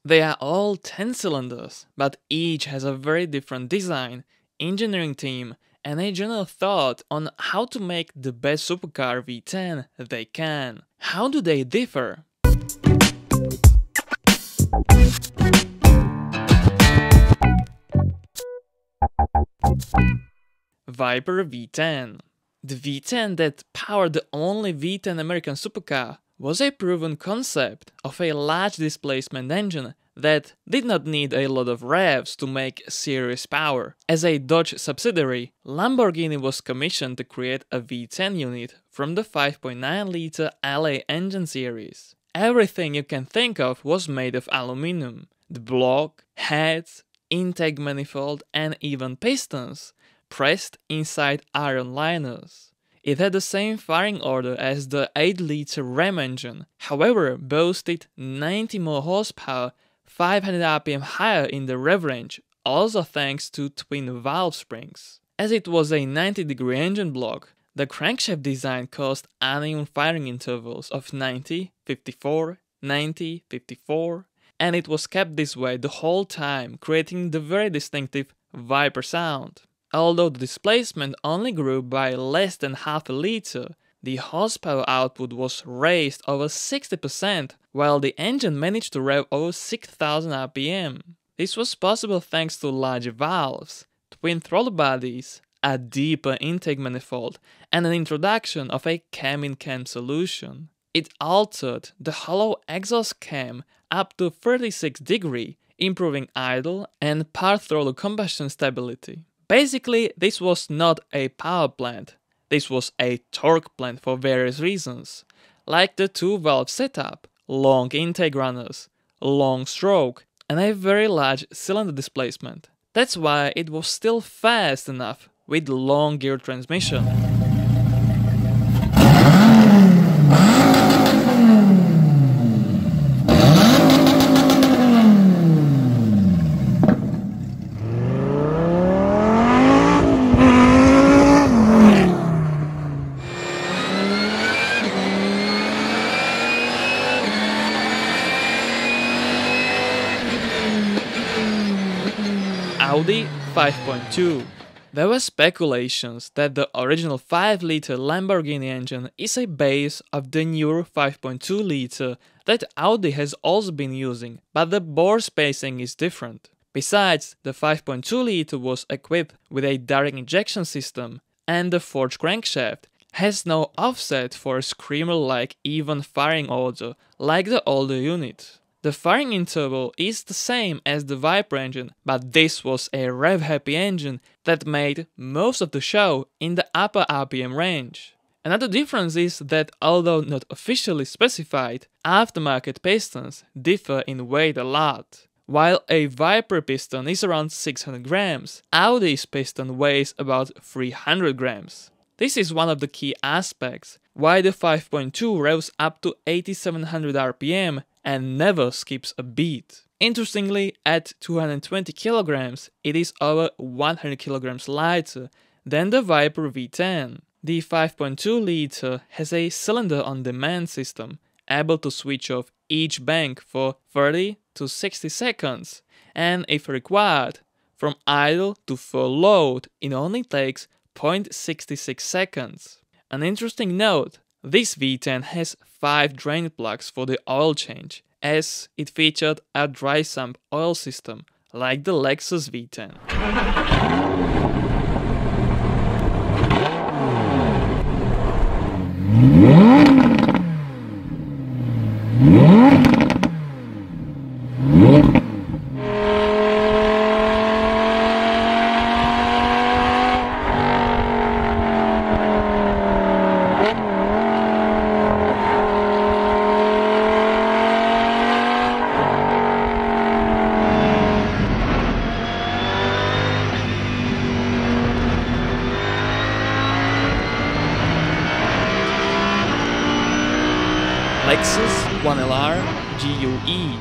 They are all 10 cylinders, but each has a very different design, engineering team, and a general thought on how to make the best supercar V10 they can. How do they differ? Viper V10. The V10 that powered the only V10 American supercar was a proven concept of a large displacement engine that did not need a lot of revs to make serious power. As a Dodge subsidiary, Lamborghini was commissioned to create a V10 unit from the 5.9-liter LA engine series. Everything you can think of was made of aluminum. The block, heads, intake manifold, and even pistons pressed inside iron liners. It had the same firing order as the 8-liter Ram engine, however boasted 90 more horsepower, 500 rpm higher in the rev range, also thanks to twin valve springs. As it was a 90-degree engine block, the crankshaft design caused uneven firing intervals of 90, 54, 90, 54, and it was kept this way the whole time, creating the very distinctive Viper sound. Although the displacement only grew by less than half a liter, the horsepower output was raised over 60%, while the engine managed to rev over 6,000 rpm. This was possible thanks to larger valves, twin throttle bodies, a deeper intake manifold, and an introduction of a cam-in-cam solution. It altered the hollow exhaust cam up to 36 degrees, improving idle and part throttle combustion stability. Basically, this was not a power plant, this was a torque plant for various reasons, like the 2-valve setup, long intake runners, long stroke, and a very large cylinder displacement. That's why it was still fast enough with long gear transmission. Audi 5.2. There were speculations that the original 5-liter Lamborghini engine is a base of the newer 5.2-liter that Audi has also been using, but the bore spacing is different. Besides, the 5.2-liter was equipped with a direct injection system, and the forged crankshaft has no offset for a screamer-like even firing order like the older unit. The firing interval is the same as the Viper engine, but this was a rev-happy engine that made most of the show in the upper RPM range. Another difference is that although not officially specified, aftermarket pistons differ in weight a lot. While a Viper piston is around 600 grams, Audi's piston weighs about 300 grams. This is one of the key aspects why the 5.2 revs up to 8700 rpm and never skips a beat. Interestingly, at 220 kilograms, it is over 100 kilograms lighter than the Viper V10. The 5.2-liter has a cylinder-on-demand system, able to switch off each bank for 30 to 60 seconds, and if required, from idle to full load, it only takes 0.66 seconds. An interesting note, this V10 has 5 drain plugs for the oil change, as it featured a dry sump oil system, like the Lexus V10. Lexus 1LR GUE,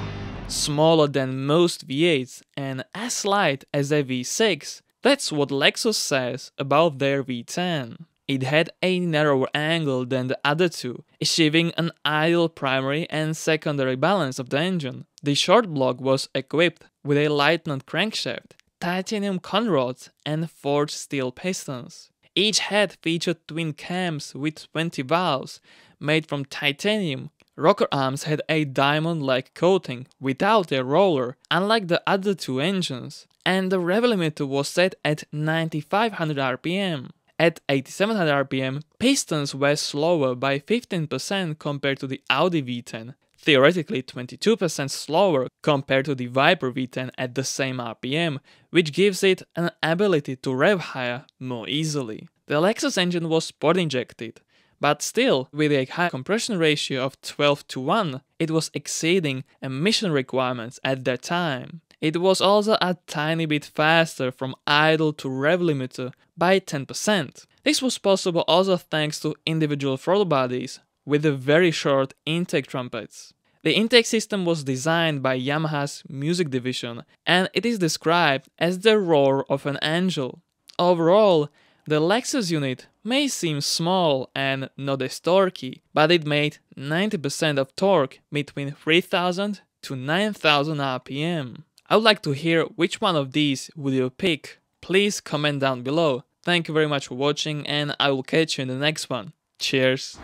smaller than most V8s and as light as a V6, that's what Lexus says about their V10. It had a narrower angle than the other two, achieving an ideal primary and secondary balance of the engine. The short block was equipped with a light-nut crankshaft, titanium conrods, and forged steel pistons. Each head featured twin cams with 20 valves, made from titanium. Rocker arms had a diamond-like coating without a roller, unlike the other two engines, and the rev limiter was set at 9500 rpm. At 8700 rpm, pistons were slower by 15% compared to the Audi V10, theoretically 22% slower compared to the Viper V10 at the same RPM, which gives it an ability to rev higher more easily. The Lexus engine was sport injected, but still, with a high compression ratio of 12:1, it was exceeding emission requirements at that time. It was also a tiny bit faster from idle to rev limiter by 10%. This was possible also thanks to individual throttle bodies with the very short intake trumpets. The intake system was designed by Yamaha's music division, and it is described as the roar of an angel. Overall, the Lexus unit may seem small and not as torquey, but it made 90% of torque between 3000 to 9000 rpm. I would like to hear which one of these would you pick. Please comment down below. Thank you very much for watching, and I will catch you in the next one. Cheers!